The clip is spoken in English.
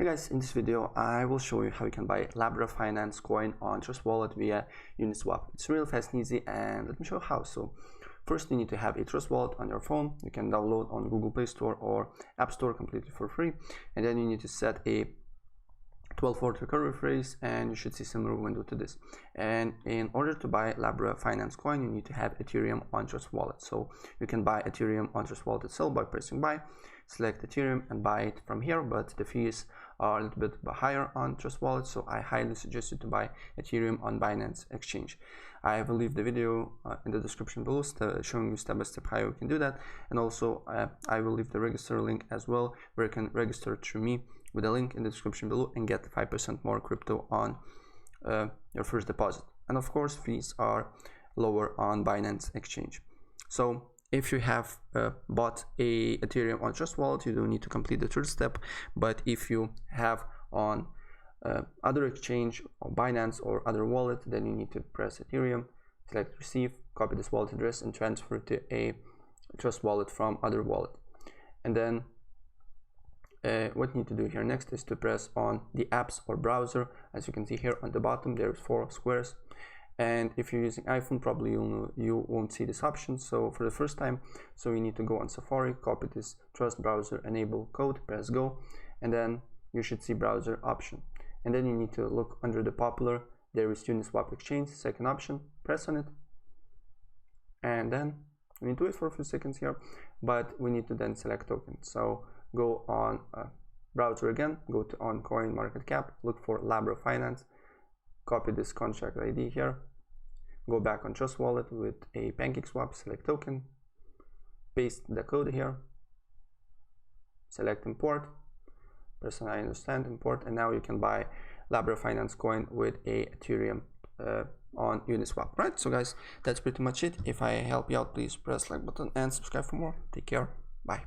Hey guys, in this video I will show you how you can buy Labra Finance coin on Trust Wallet via UniSwap. It's real fast and easy, and let me show you how. So first you need to have a Trust Wallet on your phone. You can download on Google Play Store or App Store completely for free, and then you need to set a 12-word recovery phrase, and you should see similar window to this. And in order to buy Labra Finance coin, you need to have Ethereum on Trust Wallet. So you can buy Ethereum on Trust Wallet itself by pressing buy, select Ethereum and buy it from here, but the fees are a little bit higher on Trust Wallet, so I highly suggest you to buy Ethereum on Binance Exchange. I will leave the video in the description below showing you step by step how you can do that, and also I will leave the register link as well, where you can register through me with a link in the description below and get 5% more crypto on your first deposit. And of course, fees are lower on Binance Exchange. So if you have bought a Ethereum on Trust Wallet, you don't need to complete the third step. But if you have on other exchange or Binance or other wallet, then you need to press Ethereum, select receive, copy this wallet address and transfer to a Trust Wallet from other wallet. And then what you need to do here next is to press on the apps or browser. As you can see here on the bottom, there's 4 squares. And if you're using iPhone, probably you won't see this option. So for the first time, so you need to go on Safari, copy this Trust Browser Enable code, press go, and then you should see browser option. And then you need to look under the popular, there is UniSwap Exchange, second option, press on it. And then we need to wait for a few seconds here, but we need to then select token. So go on browser again, go to on coin market cap, look for Labra Finance, copy this contract ID here, go back on Trust Wallet with a PancakeSwap, select token, paste the code here, select import, press on I understand, import, and now you can buy Labra Finance coin with a Ethereum on UniSwap. Right, so guys, that's pretty much it. If I help you out, please press like button and subscribe for more. Take care, bye.